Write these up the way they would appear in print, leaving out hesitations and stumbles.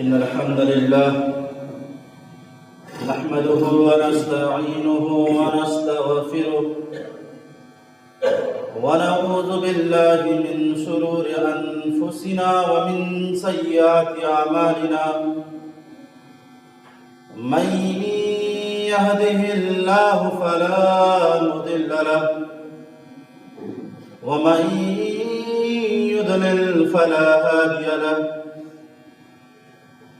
إن الحمد لله نحمده ونستعينه ونستغفره ونعوذ بالله من شرور أنفسنا ومن سيئات أعمالنا من يهده الله فلا مضل له ومن يضلل فلا هادي له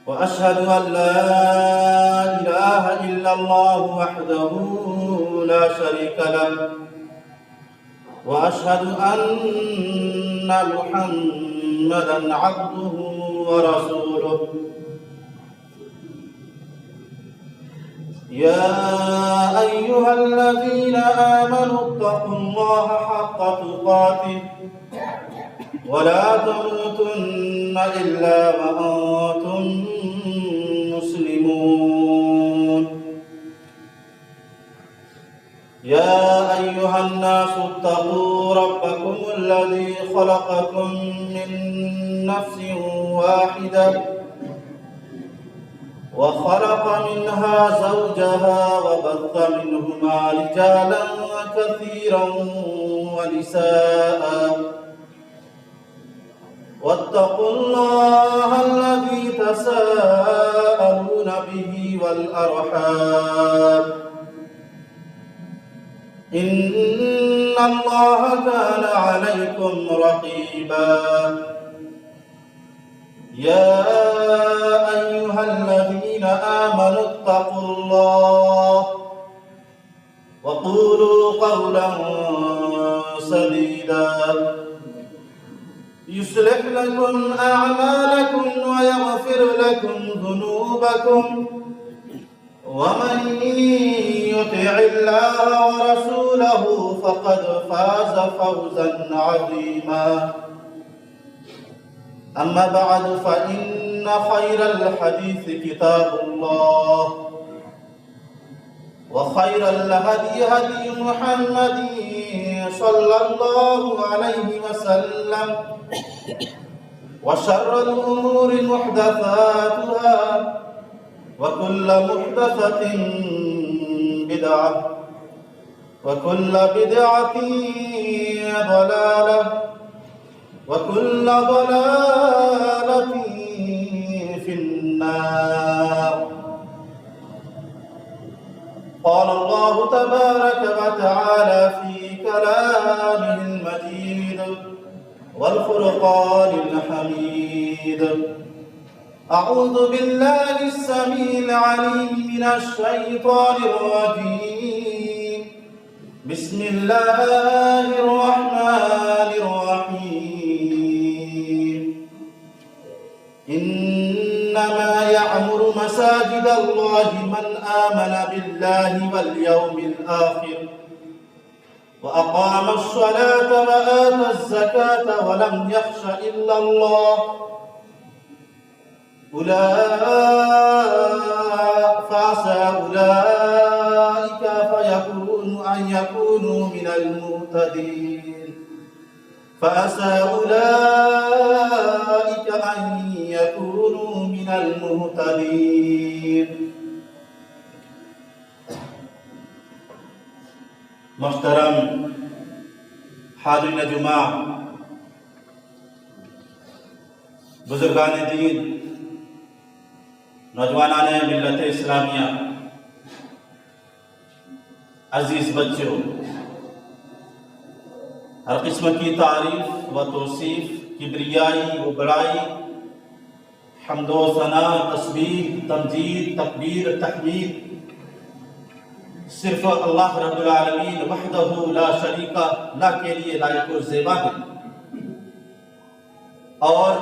وأشهد أن لا إله إلا الله وحده لا شريك له وأشهد أن محمدًا عبده ورسوله يا أيها الذين آمنوا اتقوا الله حق تقاته ولا تموتن إلا وأنتم مسلمون يا أيها الناس اتقوا ربكم الذي خلقكم من نفس واحدة وخلق منها زوجها وبث منهما رجالا كثيرا ونساء واتقوا الله الذي تساءلون به والأرحام إن الله كان عليكم رقيبا يا أيها الذين آمنوا اتقوا الله وقولوا قولا سديدا يصلح لكم أعمالكم ويغفر لكم ذنوبكم ومن يطع الله ورسوله فقد فاز فوزا عظيما أما بعد فإن خير الحديث كتاب الله وخير الهدي هدي محمد صلى الله عليه وسلم وشر الأمور محدثاتها وكل محدثة بدعة وكل بدعة ضلالة وكل ضلالة في النار قال الله تبارك وتعالى في كلامه المجيد والفرقان الحميد أعوذ بالله السميع العليم من الشيطان الرجيم بسم الله الرحمن الرحيم إنما يعمر مساجد الله من آمن بالله واليوم الآخر وأقام الصلاة وآتى الزكاة ولم يخش إلا الله فعسى أولئك أن يكونوا من المهتدين فعسى أولئك أن يكونوا من المهتدين محترم حاضرین جمعہ، بزرگان دین، نوجوانان ملت اسلامیہ، عزیز بچوں، ہر قسم کی تعریف و توصیف، کبریائی و بڑائی، حمد و ثنا، تسبیح، تمجید، تکبیر، تحمید صرف اللہ رب العالمین وحدہ لا شریک لہ کے لیے لائق و زیبا ہے، اور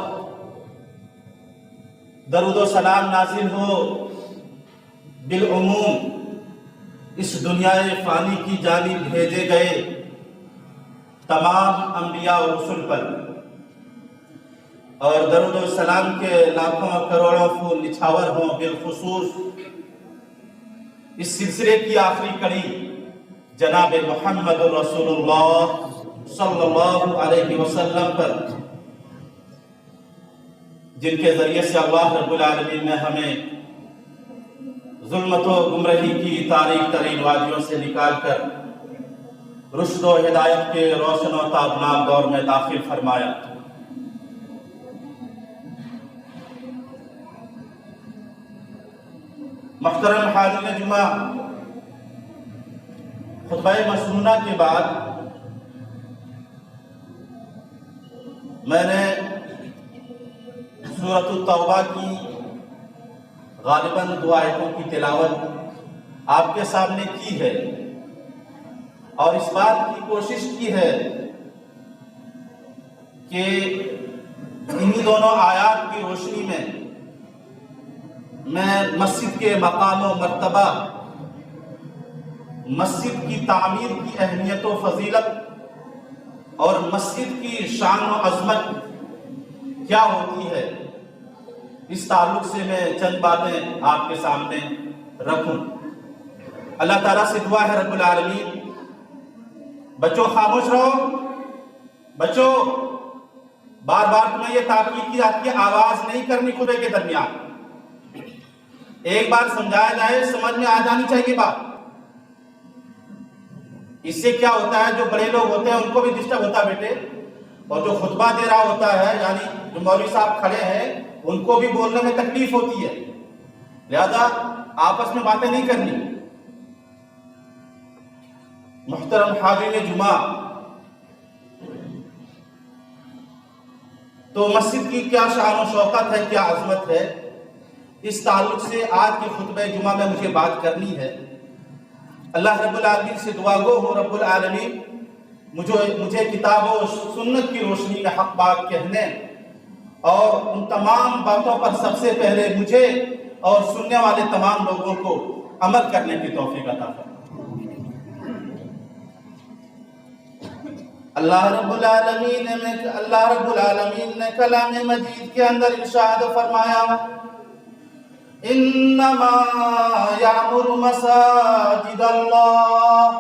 درود و سلام نازل ہو بالعموم اس دنیا فانی کی جانب بھیجے گئے تمام انبیاء و رسل پر، اور درود و سلام کے لاکھوں کروڑوں پھول نچھاور ہوں بالخصوص اس سلسلے کی آخری کڑی جناب محمد رسول اللہ صلی اللہ علیہ وسلم پر، جن کے ذریعے سے اللہ رب العالمین نے ہمیں ظلمت و گمراہی کی تاریک ترین وادیوں سے نکال کر رشد و ہدایت کے روشن و تابناک دور میں داخل فرمایا۔ محترم حاضرین جمعہ، خطبہ مسنونہ کے بعد میں نے سورۃ التوبہ کی غالباً 2 آیتوں کی تلاوت آپ کے سامنے کی ہے اور اس بات کی کوشش کی ہے کہ انہی دونوں آیات کی روشنی میں مسجد کے مقام و مرتبہ، مسجد کی تعمیر کی اہمیت و فضیلت اور مسجد کی شان و عظمت کیا ہوتی ہے، اس تعلق سے میں چند باتیں آپ کے سامنے رکھوں۔ اللہ تعالیٰ سے دعا ہے رب العالمین، بچوں خاموش رہو، بچوں بار بار تمہیں یہ تاکید کی جاتی ہے آواز نہیں کرنی خطبے کے درمیان، ایک بار سمجھایا جائے سمجھ میں آ جانی چاہیے بات۔ اس سے کیا ہوتا ہے، جو بڑے لوگ ہوتے ہیں ان کو بھی ڈسٹرب ہوتا ہے بیٹے، اور جو خطبہ دے رہا ہوتا ہے یعنی جو مولوی صاحب کھڑے ہیں ان کو بھی بولنے میں تکلیف ہوتی ہے، لہذا آپس میں باتیں نہیں کرنی۔ محترم حاضرین جمعہ، تو مسجد کی کیا شان و شوکت ہے، کیا عظمت ہے، اس تعلق سے آج کے خطبہ جمعہ میں مجھے بات کرنی ہے۔ اللہ رب العالمین سے دعا گو ہوں رب العالمین مجھے کتاب و سنت کی روشنی میں حق بات کہنے اور ان تمام باتوں پر سب سے پہلے مجھے اور سننے والے تمام لوگوں کو عمل کرنے کی توفیق عطا فرمائے۔ اللہ رب العالمین نے کلام مجید کے اندر ارشاد فرمایا، انما یعمر مساجد اللہ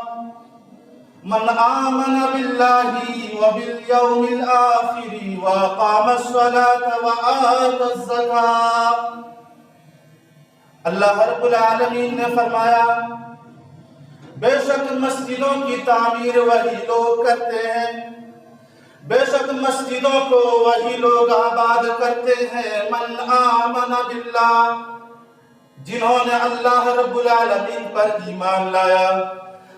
من آمن باللہ وبالیوم الآخر واقام الصلاة وآت الزکاة۔ اللہ رب العالمین نے فرمایا، بے شک مسجدوں کی تعمیر وہی لوگ کرتے ہیں، بے شک مسجدوں کو وہی لوگ آباد کرتے ہیں، من آمن باللہ، جنہوں نے اللہ رب العالمین پر ایمان لایا،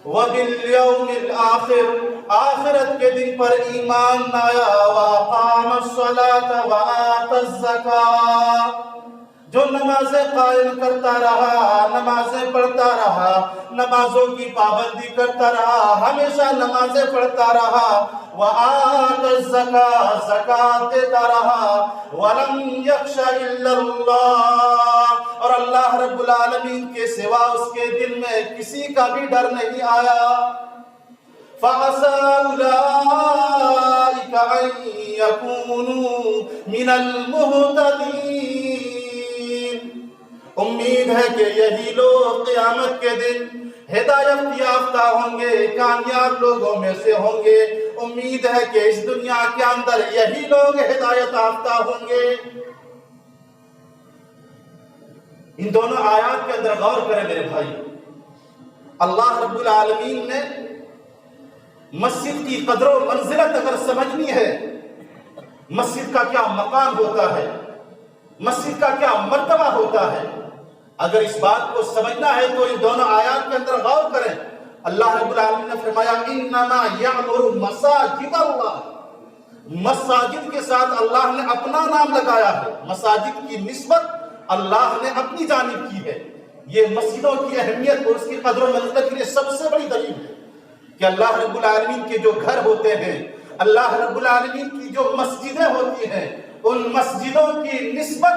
وبالیوم الآخر، آخرت کے دن پر ایمان لایا، واقام الصلاة وآت الزکاة، جو نمازیں قائم کرتا رہا، نمازیں پڑھتا رہا، نمازوں کی پابندی کرتا رہا، ہمیشہ نمازیں پڑھتا رہا، وآت الزکاة، زکاة دیتا رہا، ولم یخش الا اللہ، اور اللہ رب العالمین کے سوا اس کے دل میں کسی کا بھی ڈر نہیں آیا، فَعَسَىٰ أُولَٰئِكَ أَن يَكُونُوا مِنَ الْمُهْتَدِينَ۔ امید ہے کہ یہی لوگ قیامت کے دن ہدایت یافتہ ہوں گے، کامیاب لوگوں میں سے ہوں گے۔ امید ہے کہ اس دنیا کے اندر یہی لوگ ہدایت یافتہ ہوں گے۔ ان دونوں آیات کے اندر غور کریں میرے بھائی، اللہ رب العالمین نے مسجد کی قدر و منزلت اگر سمجھنی ہے، مسجد کا کیا مقام ہوتا ہے، مسجد کا کیا مرتبہ ہوتا ہے، اگر اس بات کو سمجھنا ہے تو ان دونوں آیات کے اندر غور کریں۔ اللہ رب العالمین نے فرمایا، انما یعمر مساجد اللہ، مساجد کے ساتھ اللہ نے اپنا نام لگایا ہے، مساجد کی نسبت اللہ نے اپنی جانب کی ہے۔ یہ مسجدوں کی اہمیت اور اس کی قدر و منزلت کے لیے سب سے بڑی دلیل ہے کہ اللہ رب العالمین کے جو گھر ہوتے ہیں، اللہ رب العالمین کی جو مسجدیں ہوتی ہیں، ان مسجدوں کی نسبت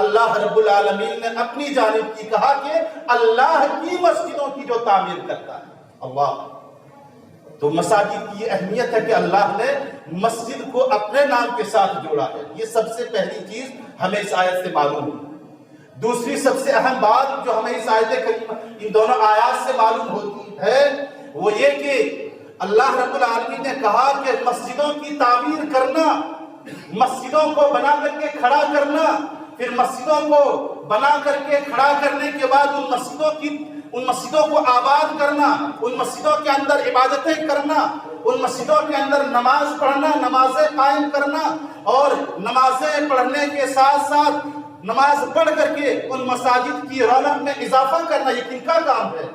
اللہ رب العالمین نے اپنی جانب کی، کہا کہ اللہ کی مسجدوں کی جو تعمیر کرتا ہے اللہ۔ تو مساجد کی یہ اہمیت ہے کہ اللہ نے مسجد کو اپنے نام کے ساتھ جوڑا ہے، یہ سب سے پہلی چیز ہمیں اس آیت سے معلوم ہے۔ دوسری سب سے اہم بات جو ہمیں اس آیت کریمہ ان دونوں آیات سے معلوم ہوتی ہے وہ یہ کہ اللہ رب العالمین نے کہا کہ مسجدوں کی تعمیر کرنا مسجدوں کو بنا کر کے کھڑا کرنا، پھر مسجدوں کو بنا کر کے کھڑا کرنے کے بعد ان مسجدوں کو آباد کرنا، ان مسجدوں کے اندر عبادتیں کرنا، ان مسجدوں کے اندر نماز پڑھنا، نمازیں قائم کرنا، اور نمازیں پڑھنے کے ساتھ ساتھ نماز پڑھ کر کے ان مساجد کی رونق میں اضافہ کرنا، یہ کن کا کام ہے؟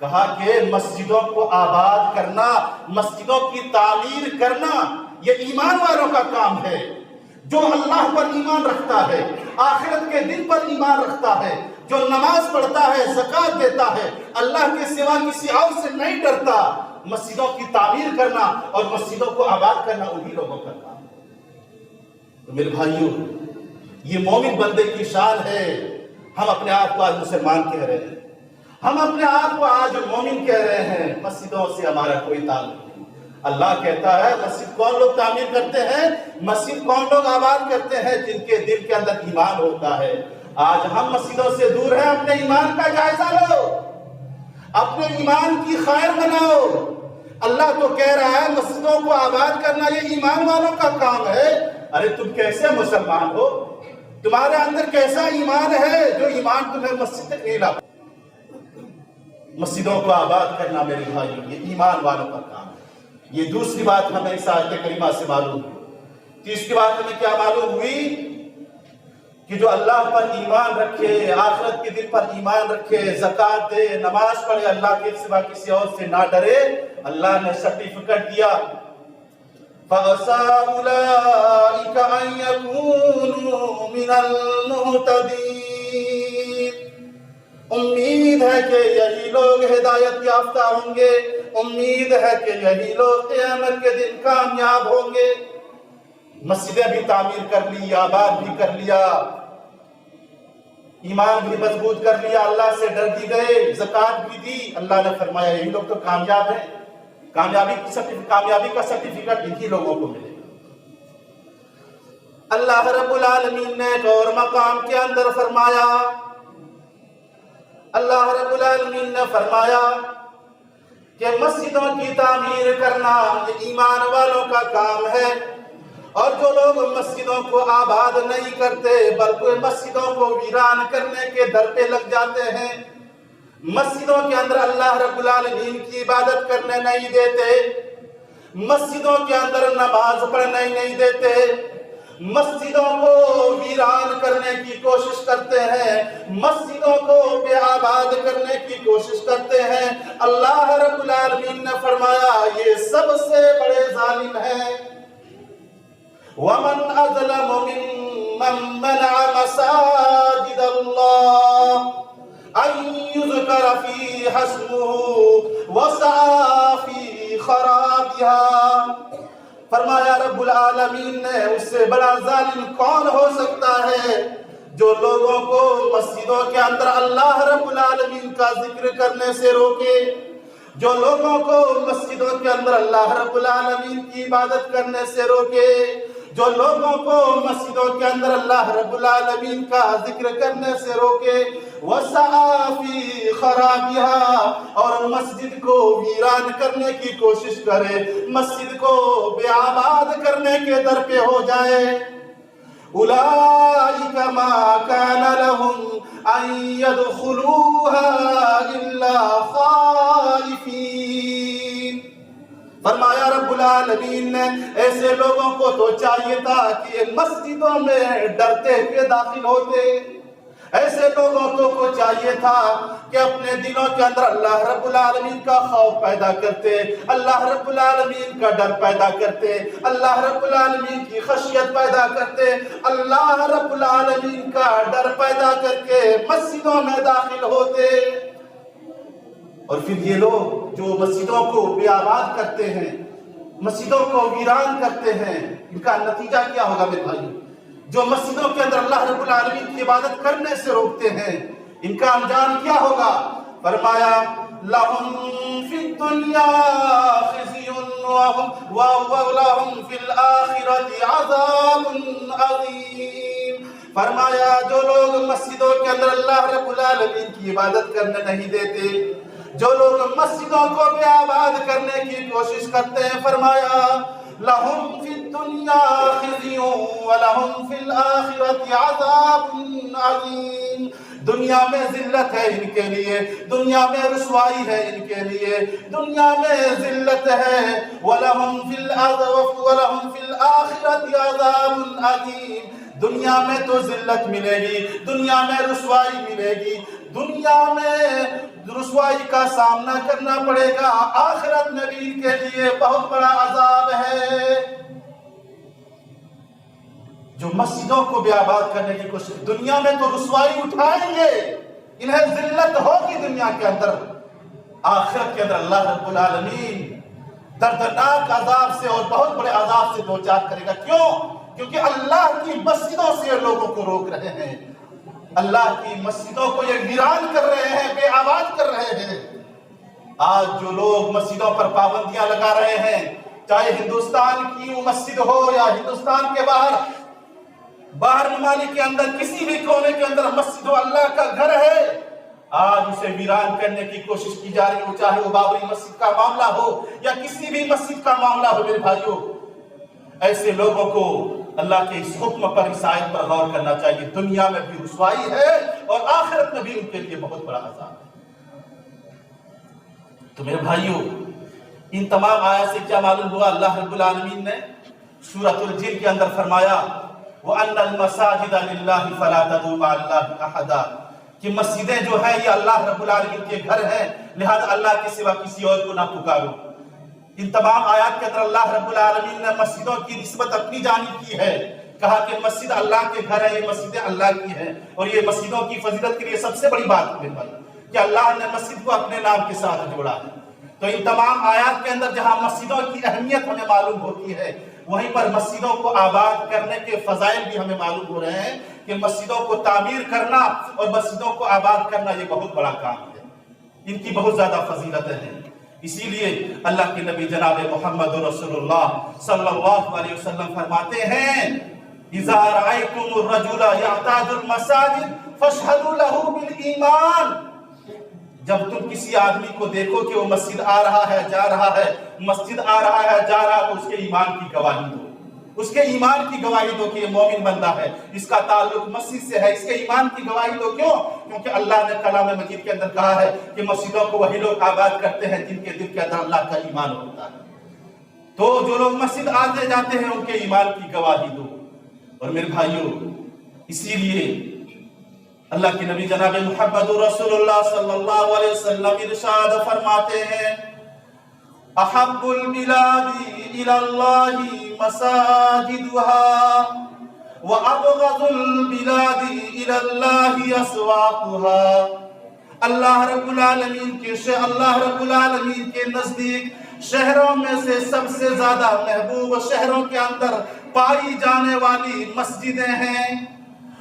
کہا کہ مسجدوں کو آباد کرنا، مسجدوں کی تعمیر کرنا، یہ ایمان والوں کا کام ہے، جو اللہ پر ایمان رکھتا ہے، آخرت کے دن پر ایمان رکھتا ہے، جو نماز پڑھتا ہے، زکوٰۃ دیتا ہے، اللہ کے سوا کسی اور سے نہیں ڈرتا۔ مسجدوں کی تعمیر کرنا اور مسجدوں کو آباد کرنا انہی لوگوں کا کام ہے۔ تو میرے بھائیوں، یہ مومن بندے کی شان ہے۔ ہم اپنے آپ کو آج مسلمان کہہ رہے ہیں، ہم اپنے آپ کو آج مومن کہہ رہے ہیں، مسجدوں سے ہمارا کوئی تعلق نہیں۔ اللہ کہتا ہے مسجد کون لوگ تعمیر کرتے ہیں، مسجد کون لوگ آباد کرتے ہیں؟ جن کے دل کے اندر ایمان ہوتا ہے۔ آج ہم مسجدوں سے دور ہیں، اپنے ایمان کا جائزہ لو، اپنے ایمان کی خیر بناؤ۔ اللہ تو کہہ رہا ہے مسجدوں کو آباد کرنا یہ ایمان والوں کا کام ہے۔ ارے تم کیسے مسلمان ہو؟ تمہارے اندر کیسا ایمان ہے جو ایمان تمہیں مسجد تک نہیں لا؟ مسجدوں کو آباد کرنا میرے بھائی یہ ایمان والوں کا کام ہے۔ یہ دوسری بات ہمیں اس آیت کریمہ سے معلوم ہوئی۔ تیسری بات ہمیں کیا معلوم ہوئی؟ کہ جو اللہ پر ایمان رکھے، آخرت کے دن پر ایمان رکھے، زکوٰۃ دے، نماز پڑھے، اللہ کے سوا کسی اور سے نہ ڈرے، اللہ نے سرٹیفکیٹ دیا۔ فَعَسَىٰ أُولَٰئِكَ أَن يَكُونُوا مِنَ الْمُهْتَدِينَ۔ امید ہے کہ یہی لوگ ہدایت یافتہ ہوں گے، امید ہے کہ یہی لوگ قیامت کے دن کامیاب ہوں گے۔ مسجدیں بھی تعمیر کر لی، آباد بھی کر لیا، ایمان بھی مضبوط کر لیا، اللہ سے ڈر بھی گئے، زکوٰۃ بھی دی، اللہ نے فرمایا یہی لوگ تو کامیاب ہیں۔ کامیابی کا سرٹیفکیٹ انہی لوگوں کو ملے گا۔ اللہ رب العالمین نے ایک اور مقام کے اندر فرمایا، اللہ رب العالمین نے فرمایا کہ مسجدوں کی تعمیر کرنا یہ ایمان والوں کا کام ہے، اور جو لوگ مسجدوں کو آباد نہیں کرتے بلکہ مسجدوں کو ویران کرنے کے در پہ لگ جاتے ہیں، مسجدوں کے اندر اللہ رب العالمین کی عبادت کرنے نہیں دیتے، مسجدوں کے اندر نماز پڑھنے نہیں دیتے، مسجدوں کو ویران کرنے کی کوشش کرتے ہیں، مسجدوں کو بے آباد کرنے کی کوشش کرتے ہیں، اللہ رب العالمین نے فرمایا یہ سب سے بڑے ظالم ہیں۔ وَمَنْ أَظْلَمُ مِمَّن مَّنَعَ مَسَاجِدَ اللَّهِ أَن يُذْكَرَ فِيهَا اسْمُهُ وَسَعَىٰ فِي خَرَابِهَا۔ فرمایا رب العالمین نے اس سے بڑا ظالم کون ہو سکتا ہے جو لوگوں کو مسجدوں کے اندر اللہ رب العالمین کا ذکر کرنے سے روکے، جو لوگوں کو مسجدوں کے اندر اللہ رب العالمین کی عبادت کرنے سے روکے، جو لوگوں کو مسجدوں کے اندر اللہ رب العالمین کا ذکر کرنے سے روکے، وَسَعَىٰ فِي خَرَابِهَا، اور مسجد کو ویران کرنے کی کوشش کرے، مسجد کو بے آباد کرنے کے در پہ ہو جائے۔ أُولَٰئِكَ مَا كَانَ لَهُمْ أَن يَدْخُلُوهَا إِلَّا خَائِفِينَ۔ فرمایا رب العالمین نے ایسے لوگوں کو تو چاہیے تھا کہ یہ مسجدوں میں ڈرتے ہوئے داخل ہوتے، ایسے لوگوں کو چاہیے تھا کہ اپنے دلوں کے اندر اللہ رب العالمین کا خوف پیدا کرتے، اللہ رب العالمین کا ڈر پیدا کرتے، اللہ رب العالمین کی خشیت پیدا کرتے، اللہ رب العالمین کا ڈر پیدا کر کے مسجدوں میں داخل ہوتے۔ اور پھر یہ لوگ جو مسجدوں کو بے آباد کرتے ہیں، مسجدوں کو ویران کرتے ہیں، ان کا نتیجہ کیا ہوگا میرے بھائی؟ جو مسجدوں کے اندر اللہ رب العالمین کی عبادت کرنے سے روکتے ہیں، ان کا انجام کیا ہوگا؟ فرمایا لَهُمْ فِي الدُّنْيَا خِزْيٌ وَلَهُمْ فِي الْآخِرَةِ عَذَابٌ عَظِيمٌ۔ فرمایا جو لوگ مسجدوں کے اندر اللہ رب العالمین کی عبادت کرنے نہیں دیتے، جو لوگ مسجدوں کو بے آباد کرنے کی کوشش کرتے ہیں، فرمایا لهم في الدنيا خزي ولهم في الآخرة عذاب عظيم. دنیا میں ذلت ہے ان کے لیے، دنیا میں رسوائی ہے ان کے لیے، دنیا میں ذلت ہے. وَلَهُمْ فِي الْآخِرَةِ عَذَابٌ عَظِيمٌ. دنیا میں تو ذلت ملے گی، دنیا میں رسوائی ملے گی، دنیا میں رسوائی کا سامنا کرنا پڑے گا، آخرت میں بھی ان کے لیے بہت بڑا عذاب ہے. جو مسجدوں کو بھی آباد کرنے کی کوشش، دنیا میں تو رسوائی اٹھائیں گے، انہیں ذلت ہوگی دنیا کے اندر، آخرت کے اندر اللہ رب العالمین دردناک عذاب سے اور بہت بڑے عذاب سے دوچار کرے گا. کیوں؟ کیونکہ اللہ کی مسجدوں سے لوگوں کو روک رہے ہیں، اللہ کی مسجدوں کو یہ ویران کر رہے ہیں، بے آباد کر رہے ہیں. آج جو لوگ مسجدوں پر پابندیاں لگا رہے ہیں، چاہے ہندوستان کی وہ مسجد ہو یا ہندوستان کے باہر ممالک کے اندر کسی بھی کونے کے اندر مسجد و اللہ کا گھر ہے، آج اسے ویران کرنے کی کوشش کی جا رہی ہو، چاہے وہ بابری مسجد کا معاملہ ہو یا کسی بھی مسجد کا معاملہ ہو. میرے بھائیوں، ایسے لوگوں کو اللہ کے اس حکم پر، اس آیت پر غور کرنا چاہیے. دنیا میں بھی رسوائی ہے اور آخرت میں بھی ان کے لیے بہت بڑا عذاب ہے. تو میرے بھائیوں، ان تمام آیات سے کیا معلوم ہوا؟ اللہ رب العالمین نے سورۃ الجن کے اندر فرمایا وَأَنَّ الْمَسَاجِدَ لِلَّهِ فَلَا تَدْعُوا مَعَ اللَّهِ أَحَدًا، کہ مسجدیں جو ہیں یہ اللہ رب العالمین کے گھر ہیں، لہذا اللہ کے سوا کسی اور کو نہ پکارو. ان تمام آیات کے اندر اللہ رب العالمین نے مسجدوں کی نسبت اپنی جانب کی ہے، کہا کہ مسجد اللہ کے گھر ہے، یہ مسجدیں اللہ کی ہیں. اور یہ مسجدوں کی فضیلت کے لیے سب سے بڑی بات ہے کہ اللہ نے مسجد کو اپنے نام کے ساتھ جوڑا ہے. تو ان تمام آیات کے اندر جہاں مسجدوں کی اہمیت ہمیں معلوم ہوتی ہے، وہیں پر مسجدوں کو آباد کرنے کے فضائل بھی ہمیں معلوم ہو رہے ہیں کہ مسجدوں کو تعمیر کرنا اور مسجدوں کو آباد کرنا یہ بہت بڑا کام ہے، ان کی بہت زیادہ فضیلتیں ہیں. اسی لیے اللہ کے نبی جناب محمد رسول اللہ صلی اللہ علیہ وسلم فرماتے ہیں اذا رأيتم الرجل يعتاد المساجد فاشهدوا له بالایمان. جب تم کسی آدمی کو دیکھو کہ وہ مسجد آ رہا ہے، جا رہا ہے، مسجد آ رہا ہے، جا رہا ہے، تو اس کے ایمان کی گواہی دو، اس کے ایمان کی گواہی دو کہ یہ مومن بندہ ہے، اس کا تعلق مسجد سے ہے، اس کے ایمان کی گواہی دو. کیوں؟ کیونکہ اللہ نے کلام مجید کے اندر کہا ہے کہ مسجدوں کو وہی لوگ آباد کرتے ہیں جن کے دل کے اندر اللہ کا ایمان ہوتا ہے. تو جو لوگ مسجد آتے جاتے ہیں ان کے ایمان کی گواہی دو. اور میرے بھائیوں، اسی لیے اللہ کے نبی جناب محمد رسول اللہ صلی اللہ علیہ وسلم ارشاد فرماتے ہیں احب البلاد الى اللہ مساجدها وابغض البلاد الى اللہ اسواقها. اللہ رب العالمین کے نزدیک شہروں میں سے سب سے زیادہ محبوب شہروں کے اندر پائی جانے والی مسجدیں ہیں،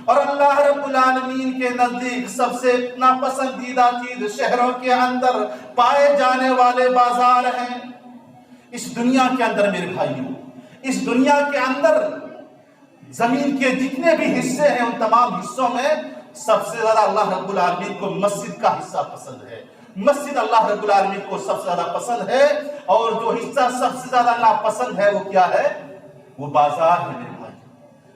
اور اللہ رب العالمین کے نزدیک سب سے ناپسندیدہ چیز شہروں کے اندر پائے جانے والے بازار ہیں. اس دنیا کے اندر میرے بھائیوں، اس دنیا کے اندر زمین کے جتنے بھی حصے ہیں ان تمام حصوں میں سب سے زیادہ اللہ رب العالمین کو مسجد کا حصہ پسند ہے. مسجد اللہ رب العالمین کو سب سے زیادہ پسند ہے، اور جو حصہ سب سے زیادہ ناپسند ہے وہ کیا ہے؟ وہ بازار ہے میرے بھائی.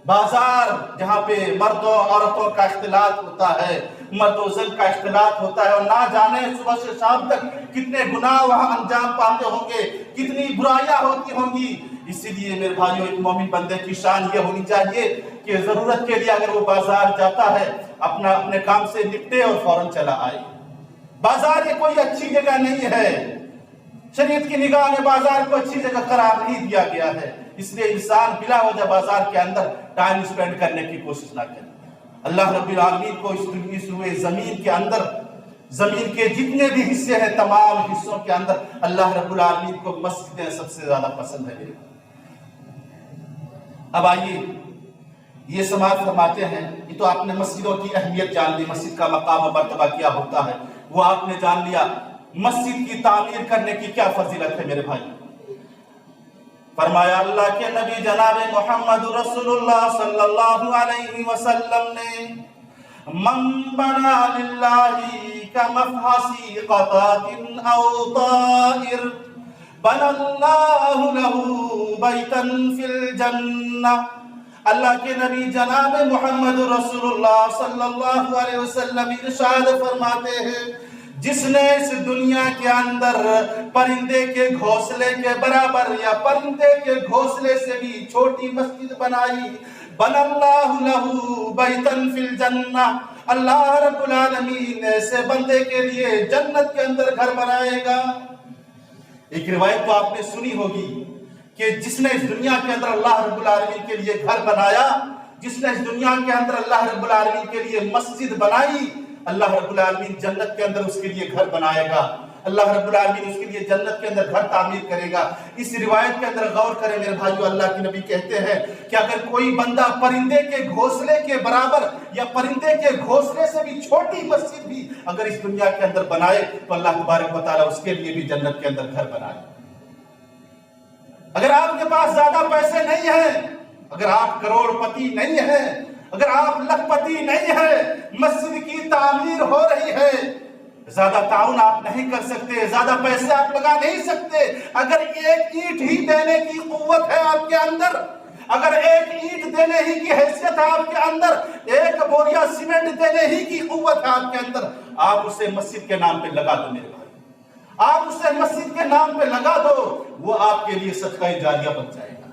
بازار جہاں پہ مردوں عورتوں کا اختلاط ہوتا ہے، مرد و زن کا اختلاط ہوتا ہے، اور نہ جانے صبح سے شام تک کتنے گناہ وہاں انجام پاتے ہوں گے، کتنی برائیاں ہوتی ہوں گی. اسی لیے میرے بھائیوں، ایک مومن بندے کی شان یہ ہونی چاہیے کہ ضرورت کے لیے اگر وہ بازار جاتا ہے اپنے کام سے نپٹے اور فوراً چلا آئے. بازار یہ کوئی اچھی جگہ نہیں ہے، شریعت کی نگاہ میں بازار کو اچھی جگہ قرار نہیں دیا گیا ہے. اس لیے انسان بلا وجہ بازار کے اندر ٹائم سپینڈ کرنے کی کوشش نہ کرے. اللہ رب العالمین کو اس زمین کے اندر، زمین کے جتنے بھی حصے ہیں تمام حصوں کے اندر اللہ رب العالمین کو مسجدیں سب سے زیادہ پسند ہے. اب آئیے یہ سماعت فرماتے ہیں، یہ تو آپ نے مسجدوں کی اہمیت جان لی، مسجد کا مقام و مرتبہ کیا ہوتا ہے وہ آپ نے جان لیا. مسجد کی تعمیر کرنے کی کیا فضیلت ہے میرے بھائی؟ فرمایا اللہ کے نبی جناب محمد رسول اللہ صلی اللہ علیہ وسلم نے من بنا للہ کمفحص قطعۃ او طائر بنا اللہ لہ بیتا فی الجنہ، اللہ کے نبی جناب محمد رسول اللہ صلی اللہ علیہ وسلم ارشاد فرماتے ہیں، جس نے اس دنیا کے اندر پرندے کے گھونسلے کے برابر یا پرندے کے گھونسلے سے بھی چھوٹی مسجد بنائی، بنا اللہ لہ بیتا فی الجنہ، اللہ رب العالمین ایسے بندے کے لیے جنت کے اندر گھر بنائے گا۔ ایک روایت تو آپ نے سنی ہوگی کہ جس نے اس دنیا کے اندر اللہ رب العالمین کے لیے گھر بنایا، جس نے اس دنیا کے اندر اللہ رب العالمین کے لیے مسجد بنائی، اللہ رب العالمین جنت کے اندر اس کے لیے گھر بنائے گا، اللہ رب العالمین اس کے لیے جنت کے اندر گھر تعمیر کرے گا۔ اس روایت کے اندر غور کریں میرے بھائیو، اللہ کے نبی کہتے ہیں کہ اگر کوئی بندہ پرندے کے گھونسلے کے برابر یا پرندے کے گھونسلے سے بھی چھوٹی مسجد بھی اگر اس دنیا کے اندر بنائے تو اللہ تبارک و تعالیٰ اس کے لیے بھی جنت کے اندر گھر بنائے۔ اگر آپ کے پاس زیادہ پیسے نہیں ہیں، اگر آپ کروڑ پتی نہیں ہیں، اگر آپ لکھ پتی نہیں ہیں، مسجد کی تعمیر ہو رہی ہے، زیادہ تعاون آپ نہیں کر سکتے، زیادہ پیسے آپ لگا نہیں سکتے، اگر ایک اینٹ ہی دینے کی قوت ہے آپ کے اندر، اگر ایک اینٹ دینے ہی کی حیثیت ہے آپ کے اندر، ایک بوریا سیمنٹ دینے ہی کی قوت ہے آپ کے اندر، آپ اسے مسجد کے نام پہ لگا دو میرے بھائی، آپ اسے مسجد کے نام پہ لگا دو، وہ آپ کے لیے صدقہ جاریہ بن جائے گا۔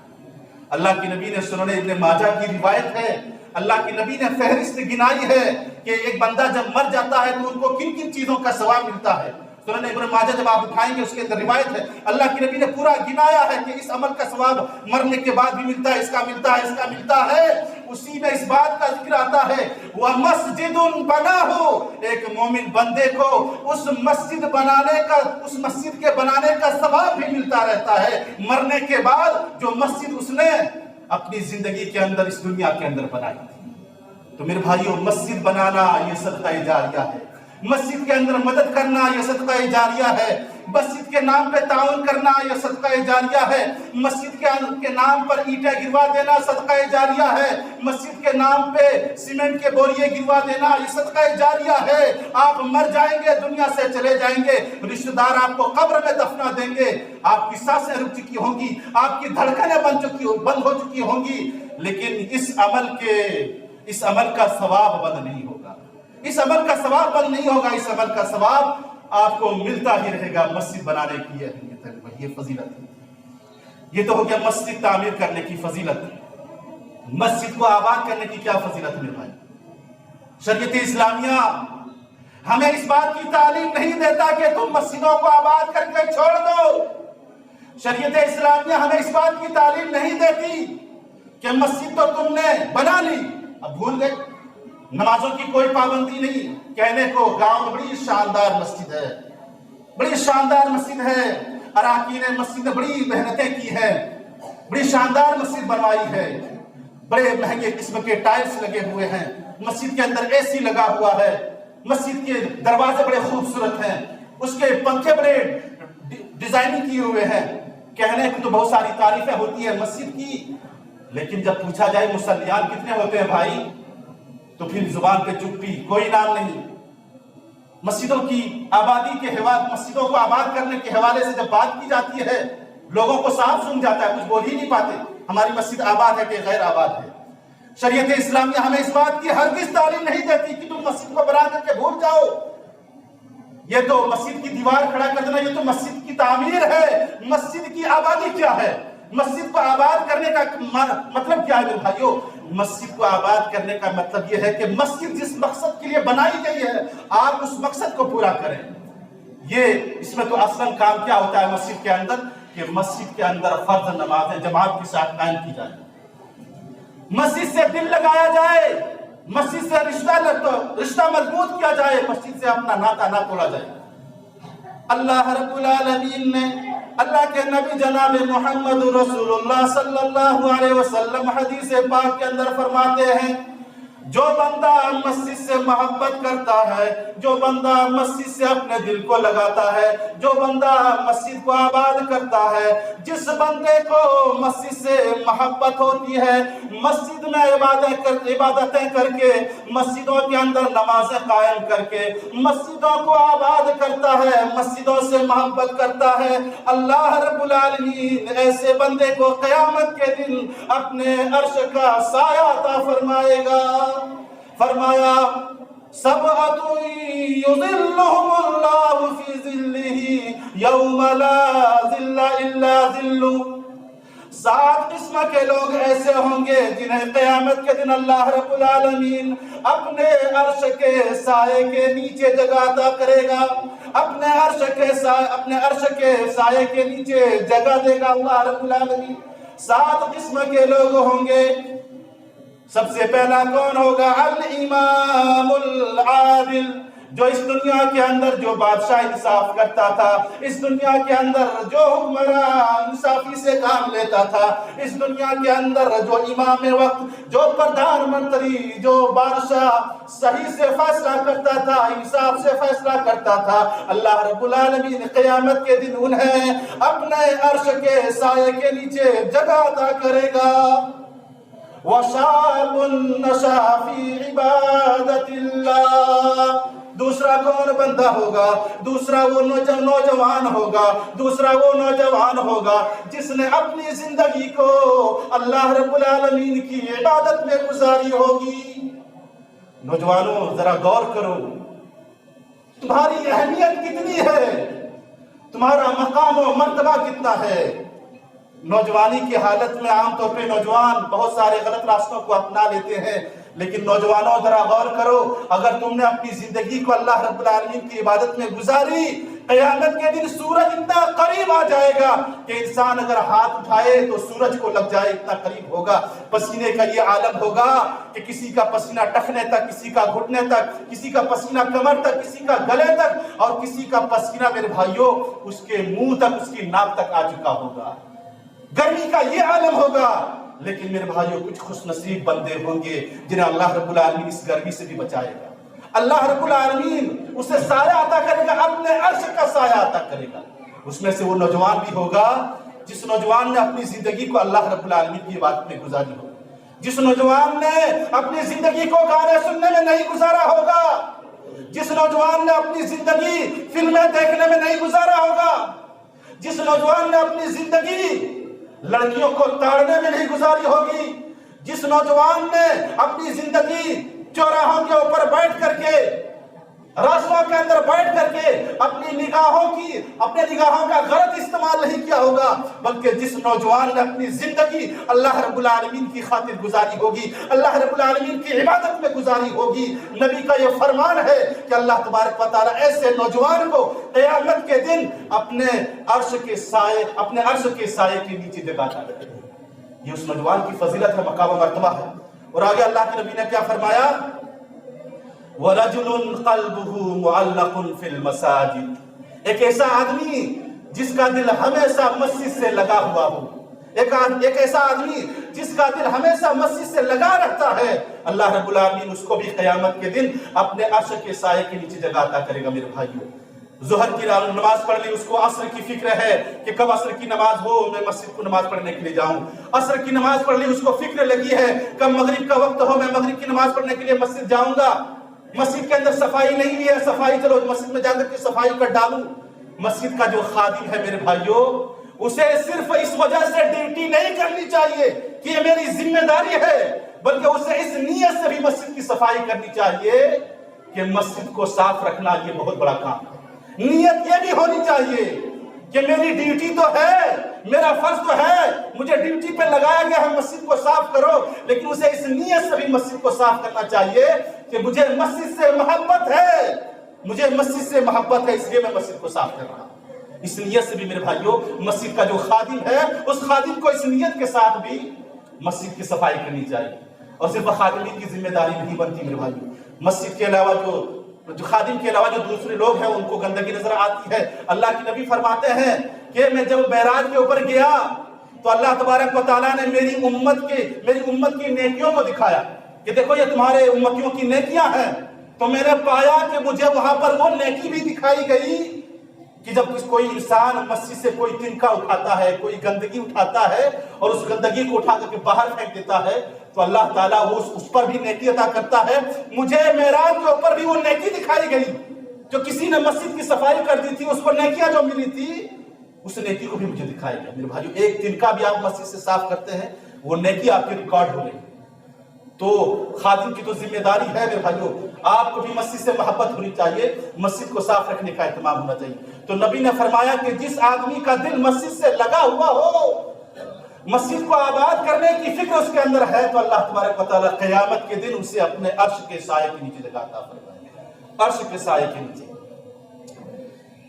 اللہ کے نبی نے سنن ابن ماجہ کی روایت ہے، اللہ کے نبی نے فہرست گنائی ہے کہ ایک بندہ جب مر جاتا ہے تو ان کو کن کن چیزوں کا ثواب ملتا ہے۔ سنن ابن ماجہ جب آپ اٹھائیں گے اس کے اندر روایت ہے، اللہ کے نبی نے پورا گنایا ہے کہ اس عمل کا ثواب مرنے کے بعد بھی ملتا ہے، اس کا ملتا ہے، اس کا ملتا ہے۔ اسی میں اس بات کا ذکر آتا ہے وَمَسْجِدٌ بَنَاهُ، ایک مومن بندے کو اس مسجد کے بنانے کا ثواب بھی ملتا رہتا ہے مرنے کے بعد، جو مسجد اس نے اپنی زندگی کے اندر اس دنیا کے اندر بنائی تھی۔ تو میرے بھائیوں، مسجد بنانا یہ صدقہ جاریہ ہے، مسجد کے اندر مدد کرنا یہ صدقہ جاریہ ہے، مسجد کے نام پہ تعاون کرنا یہ صدقہ جاریہ ہے، مسجد کے نام پر اینٹیں گروا دینا صدقہ جاریہ ہے، مسجد کے نام پہ سیمنٹ کے بوریے گروا دینا یہ صدقہ جاریہ ہے۔ آپ مر جائیں گے، دنیا سے چلے جائیں گے، رشتہ دار آپ کو قبر میں دفنا دیں گے، آپ کی سانسیں رک چکی ہوں گی، آپ کی دھڑکنیں بند ہو چکی ہوں گی، لیکن اس عمل کا ثواب بند نہیں ہوگا، اس عمل کا ثواب بند نہیں ہوگا، اس عمل کا ثواب آپ کو ملتا ہی رہے گا۔ مسجد بنانے کی اہمیت ہے، یہ فضیلت ہے۔ یہ تو ہو گیا مسجد تعمیر کرنے کی فضیلت۔ مسجد کو آباد کرنے کی کیا فضیلت ہے میرے بھائی؟ شریعت اسلامیہ ہمیں اس بات کی تعلیم نہیں دیتا کہ تم مسجدوں کو آباد کر کے چھوڑ دو۔ شریعت اسلامیہ ہمیں اس بات کی تعلیم نہیں دیتی کہ مسجد تو تم نے بنا لی، اب بھول گئے، نمازوں کی کوئی پابندی نہیں، کہنے کو گاؤں میں بڑی شاندار مسجد ہے، بڑی شاندار مسجد ہے، اراکین مسجد نے بڑی محنتیں کی ہیں، بڑی شاندار مسجد بنوائی ہے، بڑے مہنگے قسم کے ٹائلز لگے ہوئے ہیں، مسجد کے اندر اے سی لگا ہوا ہے، مسجد کے دروازے بڑے خوبصورت ہیں، اس کے پنکھے بڑے ڈیزائننگ کیے ہوئے ہیں۔ کہنے کو تو بہت ساری تعریفیں ہوتی ہیں مسجد کی، لیکن جب پوچھا جائے مصلیان کتنے ہوتے ہیں بھائی، تو پھر زبان پہ چپی، کوئی نام نہیں۔ مسجدوں کی آبادی کے حوالے، مسجدوں کو آباد کرنے کے حوالے سے جب بات کی جاتی ہے، لوگوں کو صاف سن جاتا ہے، کچھ بول ہی نہیں پاتے ہماری مسجد آباد ہے کہ غیر آباد ہے۔ شریعت اسلامیہ ہمیں اس بات کی ہرگز تعلیم نہیں دیتی کہ تم مسجد کو بنا کر کے بھول جاؤ، یہ تو مسجد کی دیوار کھڑا کر دینا، یہ تو مسجد کی تعمیر ہے۔ مسجد کی آبادی کیا ہے؟ مسجد کو آباد کرنے کا مطلب کیا ہے میرے بھائیو؟ مسجد کو آباد کرنے کا مطلب یہ ہے کہ مسجد جس مقصد کے لیے بنائی گئی ہے آپ اس مقصد کو پورا کریں۔ اس میں تو اصل کام کیا ہوتا ہے مسجد کے اندر، کہ مسجد کے اندر فرض نمازیں جماعت کے ساتھ قائم کی جائے، مسجد سے دل لگایا جائے، مسجد سے رشتہ مضبوط کیا جائے، مسجد سے اپنا ناطا نہ توڑا جائے۔ اللہ رب العالمین نے، اللہ کے نبی جناب محمد رسول اللہ صلی اللہ علیہ وسلم حدیث پاک کے اندر فرماتے ہیں جو بندہ مسجد سے محبت کرتا ہے، جو بندہ مسجد سے اپنے دل کو لگاتا ہے، جو بندہ مسجد کو آباد کرتا ہے، جس بندے کو مسجد سے محبت ہوتی ہے، مسجد میں عبادتیں کر کے، مسجدوں کے اندر نمازیں قائم کر کے مسجدوں کو آباد کرتا ہے، مسجدوں سے محبت کرتا ہے، اللہ رب العالمین ایسے بندے کو قیامت کے دن اپنے عرش کا سایہ عطا فرمائے گا۔ فرمایا سبعۃ یظلھم اللہ فی ظلہ یوم لا ظل الا ظلہ، 7 قسم کے لوگ ایسے ہوں گے جنہیں قیامت کے دن اللہ رب العالمین اپنے عرش کے سائے کے نیچے جگہ عطا کرے گا، اپنے عرش کے سائے کے نیچے جگہ دے گا اللہ رب العالمین۔ 7 قسم کے لوگ ہوں گے۔ سب سے پہلا کون ہوگا؟ الامام العادل، جو اس دنیا کے اندر جو بادشاہ انصاف کرتا تھا، اس دنیا کے اندر جو حکمراں انصافی سے کام لیتا تھا، اس دنیا کے اندر جو امام وقت، جو پردھان منتری، جو بادشاہ صحیح سے فیصلہ کرتا تھا، انصاف سے فیصلہ کرتا تھا، اللہ رب العالمین قیامت کے دن انہیں اپنے عرش کے سائے کے نیچے جگہ عطا کرے گا۔ وَشَابٌ نَشَأَ فِي عِبَادَةِ اللَّهِ، دوسرا کون بندہ ہوگا؟ دوسرا وہ نوجوان ہوگا، دوسرا وہ نوجوان ہوگا جس نے اپنی زندگی کو اللہ رب العالمین کی عبادت میں گزاری ہوگی۔ نوجوانوں ذرا غور کرو، تمہاری اہمیت کتنی ہے، تمہارا مقام و مرتبہ کتنا ہے۔ نوجوانی کی حالت میں عام طور پہ نوجوان بہت سارے غلط راستوں کو اپنا لیتے ہیں، لیکن نوجوانوں ذرا غور کرو، اگر تم نے اپنی زندگی کو اللہ رب العالمین کی عبادت میں گزاری، قیامت کے دن سورج اتنا قریب آ جائے گا کہ انسان اگر ہاتھ اٹھائے تو سورج کو لگ جائے، اتنا قریب ہوگا۔ پسینے کا یہ عالم ہوگا کہ کسی کا پسینہ ٹخنے تک، کسی کا گھٹنے تک، کسی کا پسینہ کمر تک، کسی کا گلے تک، اور کسی کا پسینہ میرے بھائیوں اس کے منہ تک، اس کی ناک تک آ چکا ہوگا۔ گرمی کا یہ عالم ہوگا، لیکن میرے بھائیوں کچھ خوش نصیب بندے ہوں گے جنہیں اللہ رب العالمین اس گرمی سے بھی بچائے گا۔ اللہ رب العالمین اسے سایہ عطا کرے گا، اپنے عرش کا سایہ عطا کرے گا۔ اس میں سے وہ نوجوان بھی ہوگا جس نوجوان نے اپنی زندگی کو اللہ رب العالمین کی بات میں گزاری ہوگا، جس نوجوان نے اپنی زندگی کو گانے سننے میں نہیں گزارا ہوگا، جس نوجوان نے اپنی زندگی فلمیں دیکھنے میں نہیں گزارا ہوگا، جس نوجوان نے اپنی زندگی لڑکیوں کو تاڑنے میں نہیں گزاری ہوگی، جس نوجوان نے اپنی زندگی چوراہوں کے اوپر بیٹھ کر کے، راستوں کے اندر بیٹھ کر کے اپنی نگاہوں کا غلط استعمال نہیں کیا ہوگا، بلکہ جس نوجوان نے اپنی زندگی اللہ رب العالمین کی خاطر گزاری ہوگی، اللہ رب العالمین کی عبادت میں گزاری ہوگی۔ نبی کا یہ فرمان ہے کہ اللہ تبارک و تعالیٰ ایسے نوجوان کو قیامت کے دن اپنے عرش کے سائے کے نیچے جگہ عطا کرے گا۔ یہ اس نوجوان کی فضیلت ہے، مقام و مرتبہ ہے۔ اور آگے اللہ کے نبی نے کیا فرمایا؟ وَرَجُلٌ قَلْبُهُ مُعَلَّقٌ فِي الْمَسَاجِدِ، ایک ایسا آدمی جس کا دل ہمیشہ مسجد سے لگا ہوا ہو، ایک ایسا آدمی جس کا دل ہمیشہ مسجد سے لگا رہتا ہے، اللہ رب العالمین اس کو بھی قیامت کے دن اپنے عرش کے سائے کے نیچے جگہ عطا کرے گا۔ میرے بھائیوں، ظہر کی نماز پڑھ لی، اس کو عصر کی فکر ہے کہ کب عصر کی نماز ہو، میں مسجد کو نماز پڑھنے کے لیے جاؤں۔ عصر کی نماز پڑھ لی، اس کو فکر لگی ہے کب مغرب کا وقت ہو، میں مغرب کی نماز پڑھنے کے لیے مسجد جاؤں گا۔ مسجد کے اندر صفائی نہیں ہے، صفائی چلو مسجد میں جا کر کے صفائی کر ڈالوں۔ مسجد کا جو خادم ہے میرے بھائیوں، اسے صرف اس وجہ سے ڈیوٹی نہیں کرنی چاہیے کہ یہ میری ذمہ داری ہے، بلکہ اسے اس نیت سے بھی مسجد کی صفائی کرنی چاہیے کہ مسجد کو صاف رکھنا یہ بہت بڑا کام ہے۔ نیت یہ بھی ہونی چاہیے کہ میری ڈیوٹی تو ہے، میرا فرض تو ہے، مجھے ڈیوٹی پہ لگایا گیا ہے مسجد کو صاف کرو، لیکن اسے اس نیت سے بھی مسجد کو صاف کرنا چاہیے کہ مجھے مسجد سے محبت ہے، مجھے مسجد سے محبت ہے، اس لیے میں مسجد کو صاف کر رہا ہوں۔ اس نیت سے بھی میرے بھائیوں مسجد کا جو خادم ہے، اس خادم کو اس نیت کے ساتھ بھی مسجد کی صفائی کرنی چاہیے۔ اور صرف خادمی کی ذمہ داری نہیں بنتی میرے بھائیوں، مسجد کے علاوہ جو خادم کے علاوہ جو دوسرے لوگ ہیں ان کو گندگی نظر آتی ہے۔ اللہ کے نبی فرماتے ہیں کہ میں جب معراج کے اوپر گیا تو اللہ تبارک و تعالیٰ نے میری امت کی نیکیوں کو دکھایا، کہ دیکھو یہ تمہارے امتیوں کی نیکیاں ہیں، تو میں نے پایا کہ مجھے وہاں پر وہ نیکی بھی دکھائی گئی کہ جب کوئی انسان مسجد سے کوئی تنکا اٹھاتا ہے، کوئی گندگی اٹھاتا ہے اور اس گندگی کو اٹھا کر کے باہر پھینک دیتا ہے تو اللہ تعالیٰ وہ اس پر بھی نیکی عطا کرتا ہے۔ مجھے معراج کے اوپر بھی وہ نیکی دکھائی گئی، جو کسی نے مسجد کی صفائی کر دی تھی اس کو نیکیاں جو ملی تھی، اس نیکی کو بھی مجھے دکھائی گیا۔ میرے بھائیو، ایک تنکا بھی آپ مسجد سے صاف کرتے ہیں، وہ نیکی آپ کے ریکارڈ ہو گئی۔ تو خادم کی تو ذمہ داری ہے میرے بھائیو، آپ کو بھی مسجد سے محبت ہونی چاہیے، مسجد کو صاف رکھنے کا اہتمام ہونا چاہیے۔ تو نبی نے فرمایا کہ جس آدمی کا دل مسجد سے لگا ہوا ہو، مسجد کو آباد کرنے کی فکر اس کے اندر ہے، تو اللہ تبارک و تعالیٰ قیامت کے دن اسے اپنے عرش کے سائے کے نیچے جگہ عطا فرمائے گا، عرش کے سائے کے نیچے۔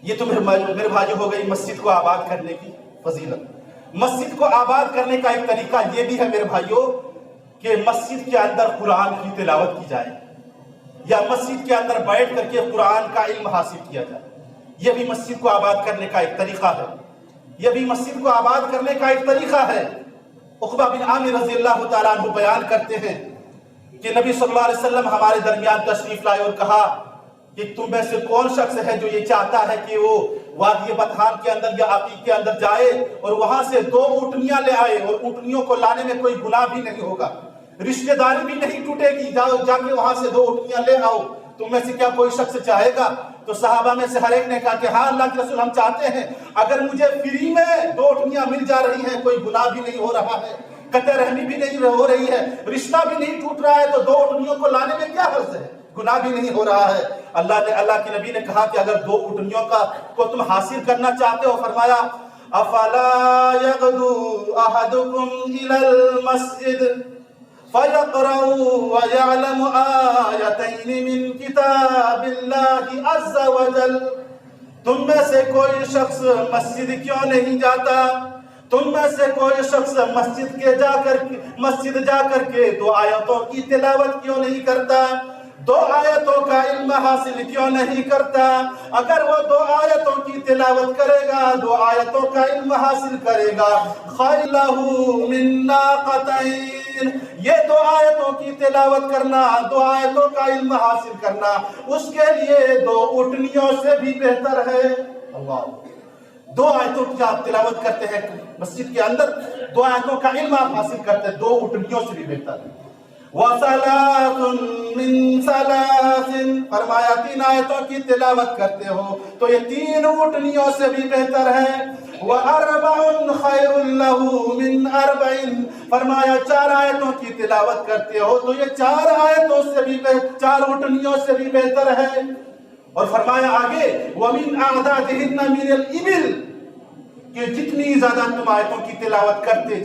یہ تو میرے بھائی ہو گئی مسجد کو آباد کرنے کی فضیلت۔ مسجد کو آباد کرنے کا ایک طریقہ یہ بھی ہے میرے بھائیوں کہ مسجد کے اندر قرآن کی تلاوت کی جائے، یا مسجد کے اندر بیٹھ کر کے قرآن کا علم حاصل کیا جائے۔ یہ بھی مسجد کو آباد کرنے کا ایک طریقہ ہے، یہ بھی مسجد کو آباد کرنے کا ایک طریقہ ہے۔ عقبہ بن عامر رضی اللہ تعالیٰ عنہ بیان کرتے ہیں کہ نبی صلی اللہ علیہ وسلم ہمارے درمیان تشریف لائے اور کہا کہ تم میں سے کون شخص ہے جو یہ چاہتا ہے کہ وہ وادی بطحان کے اندر یا عقیق کے اندر جائے اور وہاں سے 2 اونٹنیاں لے آئے، اور اونٹنیوں کو لانے میں کوئی گناہ بھی نہیں ہوگا، رشتہ داری بھی نہیں ٹوٹے گی، جا کے وہاں سے 2 اونٹنیاں لے آؤ، تم میں سے کیا کوئی شخص چاہے گا؟ تو صحابہ میں سے ہر ایک نے کہا کہ ہاں اللہ کے رسول ہم چاہتے ہیں، اگر مجھے فری میں 2 اونٹنیاں مل جا رہی ہیں، کوئی گناہ بھی نہیں ہو رہا ہے، قطع رحمی بھی نہیں ہو رہی ہے، رشتہ بھی نہیں ٹوٹ رہا ہے، تو 2 اونٹنیوں کو لانے میں کیا حرج ہے، گناہ بھی نہیں ہو رہا ہے۔ اللہ کے نبی نے کہا کہ اگر 2 اونٹنیوں کو تم حاصل کرنا چاہتے ہو، فرمایا افلا یغدو احدکم الی المسجد فَيَقْرَأُ وَيَعْلَمُ آیَتَيْنِ مِن کِتَابِ اللَّهِ عَزَّ وَجَلَّ۔ تم میں سے کوئی شخص مسجد کیوں نہیں جاتا؟ تم میں سے کوئی شخص مسجد جا کر کے 2 آیتوں کی تلاوت کیوں نہیں کرتا؟ 2 آیتوں کا علم حاصل کیوں نہیں کرتا؟ اگر وہ 2 آیتوں کی تلاوت کرے گا، 2 آیتوں کا علم حاصل کرے گا، خَيْرٌ لَهُ مِن نَاقَتَيْنِ، یہ 2 آیتوں کی تلاوت کرنا، 2 آیتوں کا علم حاصل کرنا اس کے لیے 2 اونٹنیوں سے بھی بہتر ہے۔ اللہ، 2 آیتوں کی آپ تلاوت کرتے ہیں مسجد کے اندر، 2 آیتوں کا علم آپ حاصل کرتے ہیں، 2 اونٹنیوں سے بھی بہتر ہے۔ وَصَلَاةٌ مِّن ثَلَاثٍ، فرمایا 3 آیتوں کی تلاوت کرتے ہو تو یہ 3 اونٹنیوں سے بھی بہتر ہے۔ وَأَرْبَعٌ خَيْرٌ لَهُ مِنْ أَرْبَعٍ، فرمایا 4 آیتوں کی تلاوت کرتے ہو تو یہ 4 آیتوں سے بھی 4 اونٹنیوں سے بھی بہتر ہے۔ اور فرمایا آگے وَمِنْ أَعْدَادِهِنَّ مِنَ الْإِبِلِ، کہ جتنی زیادہ تم آیتوں کی تلاوت کرتے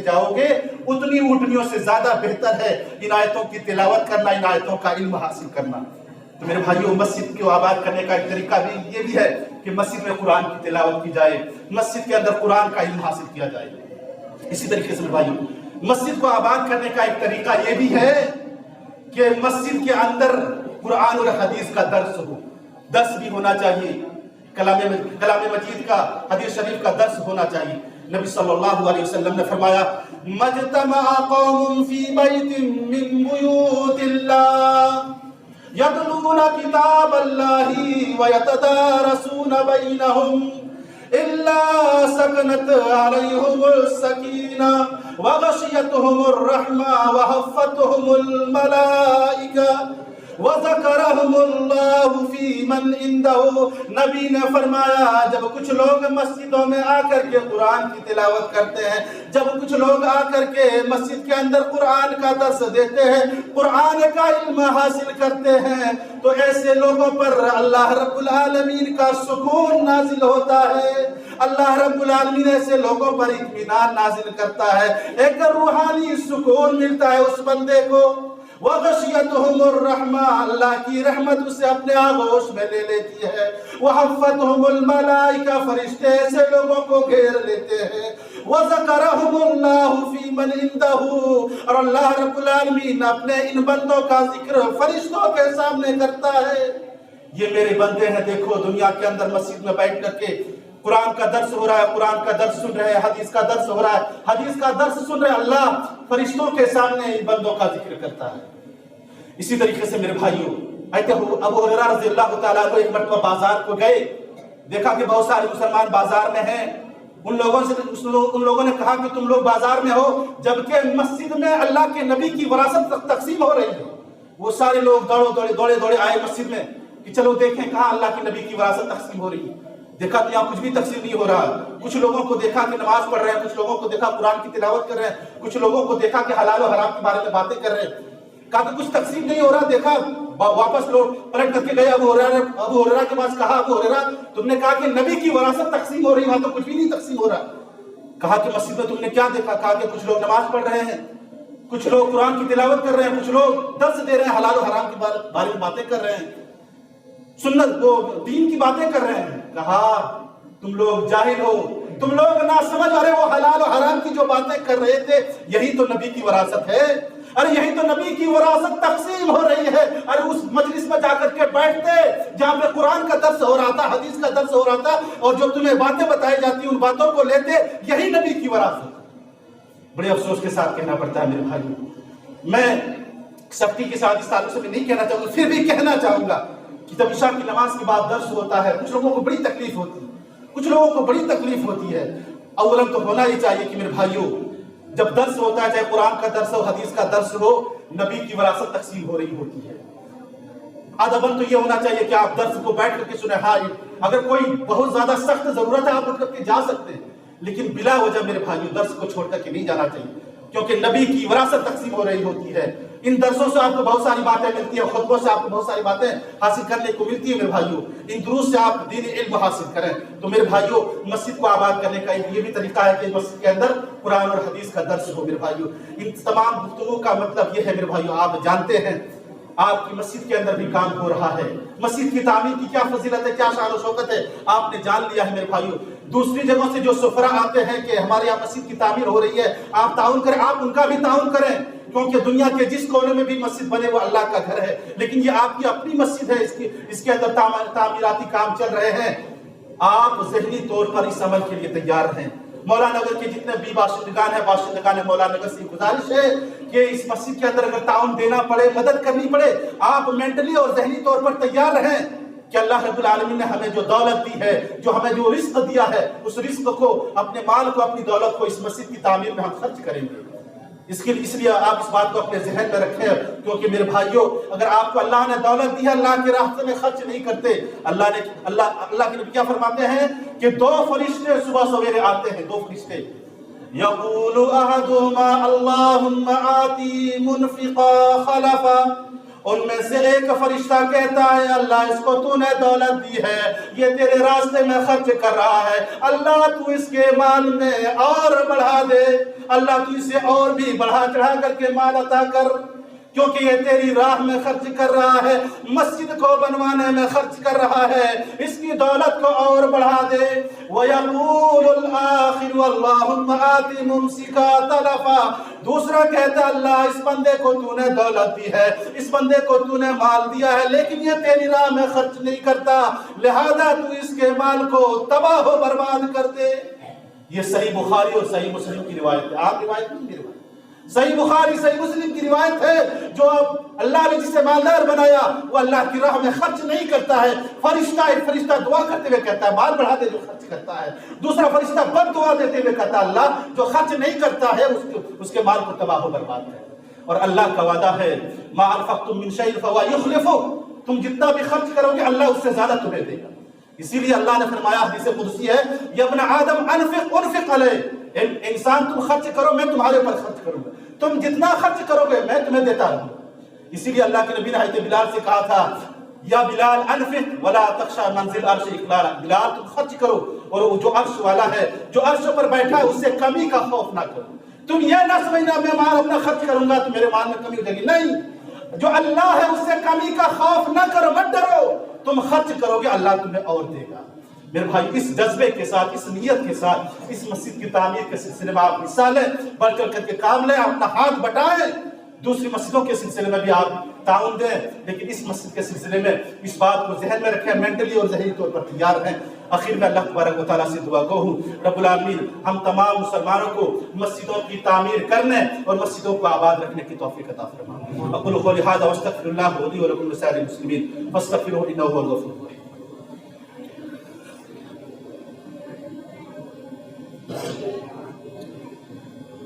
جاؤ گے اتنی اونٹنیوں سے زیادہ بہتر ہے ان آیتوں کی تلاوت کرنا، ان آیتوں کا علم حاصل کرنا۔ تو میرے بھائیوں، مسجد کو آباد کرنے کا ایک طریقہ بھی یہ بھی ہے کہ مسجد میں قرآن کی تلاوت کی جائے، مسجد کے اندر قرآن کا علم حاصل کیا جائے۔ اسی طریقے سے میرے بھائیوں، مسجد کو آباد کرنے کا ایک طریقہ یہ بھی ہے کہ مسجد کے اندر قرآن اور حدیث کا درس بھی ہونا چاہیے، کلام مجید کا، حدیث شریف کا درس ہونا چاہیے۔ نبی صلی اللہ علیہ وسلم نے فرمایا مجتمع قوم فی بیت من بیوت اللہ یتلون کتاب اللہ ویتدارسون بینہم الا سکنت علیہم السکینہ وغشیتہم الرحمہ وحفتہم الملائکہ وَذَكَرَهُمُ اللَّهُ فِي مَنْ عِنْدَهُ۔ نبی نے فرمایا جب کچھ لوگ مسجدوں میں آ کر کے قرآن کی تلاوت کرتے ہیں، جب کچھ لوگ آ کر کے مسجد کے اندر قرآن کا درس دیتے ہیں، قرآن کا علم حاصل کرتے ہیں، تو ایسے لوگوں پر اللہ رب العالمین کا سکون نازل ہوتا ہے۔ اللہ رب العالمین ایسے لوگوں پر اطمینان نازل کرتا ہے، ایک روحانی سکون ملتا ہے اس بندے کو۔ وَغَشِيَتْهُمُ الرَّحْمَةُ، اللہ کی رحمت اسے اپنے آغوش میں لے لیتی ہے۔ وَحَفَّتْهُمُ الْمَلَائِكَةُ، فرشتے ایسے لوگوں کو گھیر لیتے ہیں۔ وَذَكَرَهُمُ اللَّهُ فِي مَنْ عِنْدَهُ، اور اللہ رب العالمین اپنے ان بندوں کا ذکر فرشتوں کے سامنے کرتا ہے۔ یہ میرے بندے ہیں، دیکھو دنیا کے اندر مسجد میں بیٹھ کر کے قرآن کا درس ہو رہا ہے، قرآن کا درس سن رہے ہیں، حدیث کا درس ہو رہا ہے، حدیث کا درس سن رہے ہیں، اللہ فرشتوں کے سامنے ان بندوں کا ذکر کرتا ہے۔ اسی طریقے سے میرے بھائیوں، ابو ہریرہ رضی اللہ تعالیٰ عنہ ایک مرتبہ بازار کو گئے، دیکھا کہ بہت سارے مسلمان بازار میں ہیں۔ ان لوگوں نے کہا کہ تم لوگ بازار میں ہو جبکہ مسجد میں اللہ کے نبی کی وراثت تقسیم ہو رہی ہے۔ وہ سارے لوگ دوڑے آئے مسجد میں کہ چلو دیکھیں کہاں اللہ کے نبی کی وراثت تقسیم ہو رہی ہے۔ دیکھا کہ یہاں کچھ بھی تقسیم نہیں ہو رہا۔ کچھ لوگوں کو دیکھا کہ نماز پڑھ رہے ہیں، کچھ لوگوں کو دیکھا قرآن کی تلاوت کر رہے ہیں، کچھ لوگوں کو دیکھا کہ حلال و حرام کے بارے میں باتیں کر رہے ہیں۔ کہا کہ کچھ تقسیم نہیں ہو رہا۔ دیکھا واپس لوگ پلٹ کر کے گئے، ابو ہریرہ کے پاس کہا ابو ہریرہ تم نے کہا کہ نبی کی وراثت تقسیم ہو رہی، وہاں تو کچھ بھی نہیں تقسیم ہو رہا۔ کہا کہ مسجد میں تم نے کیا دیکھا؟ کہا کہ کچھ لوگ نماز پڑھ رہے ہیں، کچھ لوگ قرآن کی تلاوت کر رہے ہیں، کچھ لوگ درس دے رہے ہیں، حلال و حرام کے بارے میں باتیں کر رہے ہیں، سنت وہ دین کی باتیں کر رہے ہیں۔ کہا تم لوگ جاہل ہو، تم لوگ نہ سمجھ رہے، وہ حلال و حرام کی جو باتیں کر رہے تھے یہی تو نبی کی وراثت ہے، ارے یہی تو نبی کی وراثت تقسیم ہو رہی ہے۔ ارے اس مجلس میں جا کر کے بیٹھتے جہاں پہ قرآن کا درس ہو رہا تھا، حدیث کا درس ہو رہا تھا، اور جو تمہیں باتیں بتائی جاتی ان باتوں کو لیتے، یہی نبی کی وراثت۔ بڑے افسوس کے ساتھ کہنا پڑتا ہے میرے بھائیوں، میں سختی کے ساتھ اس تعلق سے نہیں کہنا چاہوں گا، پھر بھی کہنا چاہوں گا کہ جب عشاء کی نماز کے بعد درس ہوتا ہے کچھ لوگوں کو بڑی تکلیف ہوتی ہے، کچھ لوگوں کو بڑی تکلیف ہوتی ہے۔ اولاً تو ہونا ہی چاہیے کہ میرے بھائیوں جب درس ہوتا ہے، چاہے قرآن کا درس ہو، حدیث کا درس ہو، نبی کی وراثت تقسیم ہو رہی ہوتی ہے۔ ادباً تو یہ ہونا چاہیے کہ آپ درس کو بیٹھ کر کے سنیں، ہاں اگر کوئی بہت زیادہ سخت ضرورت ہے آپ اٹھ کر کے جا سکتے ہیں، لیکن بلا وجہ میرے بھائیوں درس کو چھوڑ کر کے نہیں جانا چاہیے، کیونکہ نبی کی وراثت تقسیم ہو رہی ہوتی ہے۔ ان درسوں سے آپ کو بہت ساری باتیں ملتی ہیں، خطبوں سے آپ کو بہت ساری باتیں حاصل کرنے کو ملتی ہے میرے بھائیوں۔ ان دروس سے آپ دینی علم حاصل کریں۔ تو میرے بھائیوں مسجد کو آباد کرنے کا یہ بھی طریقہ ہے کہ مسجد کے اندر قرآن اور حدیث کا درس ہو میرے بھائیوں۔ ان تمام گفتگو کا مطلب یہ ہے میرے بھائیوں، آپ جانتے ہیں آپ کی مسجد کے اندر بھی کام ہو رہا ہے، مسجد کی تعمیر کی کیا فضیلت ہے، کیا شان و شوکت ہے آپ نے جان لیا ہے میرے بھائیوں۔ دوسری جگہوں سے جو سفرا آتے ہیں کہ ہمارے یہاں مسجد کی تعمیر ہو رہی ہے، آپ تعاون کریں، آپ ان کا بھی تعاون کریں، کیونکہ دنیا کے جس کونے میں بھی مسجد بنے وہ اللہ کا گھر ہے، لیکن یہ آپ کی اپنی مسجد ہے، اس کے اندر تعمیراتی کام چل رہے ہیں۔ آپ ذہنی طور پر اس عمل کے لیے تیار ہیں۔ مولانا نگر کے جتنے بھی باشندگان ہیں، باشندگان مولانا نگر سے گزارش ہے کہ اس مسجد کے اندر اگر تعاون دینا پڑے، مدد کرنی پڑے، آپ مینٹلی اور ذہنی طور پر تیار رہیں کہ اللہ رب العالمین نے ہمیں جو دولت دی ہے، جو ہمیں جو رزق دیا ہے، اس رزق کو، اپنے مال کو، اپنی دولت کو اس مسجد کی تعمیر میں ہم خرچ کریں گے۔ اس لیے آپ اس بات کو اپنے ذہن میں رکھیں، کیونکہ میرے بھائیوں اگر آپ کو اللہ نے دولت دی ہے، اللہ کے راستے میں خرچ نہیں کرتے۔ اللہ کے نبی کیا فرماتے ہیں کہ 2 فرشتے صبح سویرے آتے ہیں، 2 فرشتے، یقول احدہما اللہم آتی منفقا خلفا، ان میں سے ایک فرشتہ کہتا ہے اللہ اس کو تو نے دولت دی ہے، یہ تیرے راستے میں خرچ کر رہا ہے، اللہ تو اس کے مال میں اور بڑھا دے، اللہ تو اسے اور بھی بڑھا چڑھا کر کے مال عطا کر، کیونکہ یہ تیری راہ میں خرچ کر رہا ہے، مسجد کو بنوانے میں خرچ کر رہا ہے، اس کی دولت کو اور بڑھا دے۔ وَيَقُولُ الْآخِرُ اللَّهُمَّ آتِ مُمْسِكًا تَلَفًا، دوسرا کہتا اللہ اس بندے کو تو نے دولت دی ہے، اس بندے کو تو نے مال دیا ہے، لیکن یہ تیری راہ میں خرچ نہیں کرتا، لہذا تو اس کے مال کو تباہ و برباد کر دے۔ یہ صحیح بخاری اور صحیح مسلم کی روایت ہے، آپ روایت نہیں میری روایت، صحیح بخاری صحیح مسلم کی روایت ہے۔ جو اللہ نے جسے مالدار بنایا وہ اللہ کی راہ میں خرچ نہیں کرتا ہے، ایک فرشتہ دعا کرتے ہوئے کہتا ہے مال بڑھا دے جو خرچ کرتا ہے، دوسرا فرشتہ بد دعا دیتے ہوئے کہتا ہے اللہ جو خرچ نہیں کرتا ہے اس کے مال کو تباہ و برباد ہے۔ اور اللہ کا وعدہ ہے ما انفقتم من شیء فهو یخلفہ، تم جتنا بھی خرچ کرو گے اللہ اس سے زیادہ تمہیں دے گا۔ اسی لیے اللہ نے فرمایا حدیث قدسی ہے یا ابن آدم انفق علیہ، انسان تم خرچ کرو میں تمہارے اوپر خرچ کروں گا، تم جتنا خرچ کرو گے میں تمہیں دیتا رہوں گا۔ اسی لیے اللہ کے نبی نے حضرت بلال سے کہا تھا یا بلال انفق ولا تخشى منزل عرش اقلالا، بلال تم خرچ کرو اور جو عرش والا ہے، جو عرش پر بیٹھا ہے اس سے کمی کا خوف نہ کرو۔ تم یہ نہ سمجھنا میں مال اپنا خرچ کروں گا تو میرے مال میں کمی ہو جائے گی، نہیں، جو اللہ ہے اس سے کمی کا خوف نہ کرو، مت ڈرو، تم خرچ کرو گے اللہ تمہیں اور دے گا۔ میرے بھائی اس جذبے کے ساتھ، اس نیت کے ساتھ اس مسجد کی تعمیر کے سلسلے میں آپ حصہ لیں، بڑھ چڑھ کر کے کام لیں، اپنا ہاتھ بٹائیں، دوسری مسجدوں کے سلسلے میں بھی آپ تعاون دیں، لیکن اس مسجد کے سلسلے میں اس بات کو ذہن میں رکھیں، مینٹلی اور ذہنی طور پر تیار ہیں۔ آخر میں اللہ تبارک و تعالیٰ سے دعا گو ہوں رب العالمین ہم تمام مسلمانوں کو مسجدوں کی تعمیر کرنے اور مسجدوں کو آباد رکھنے کی توفیق عطا فرمائے۔ اقول قولی ھذا واستغفر اللہ لي ولکم ولسائر المسلمین فاستغفروہ انہ هو الغفور الرحیم۔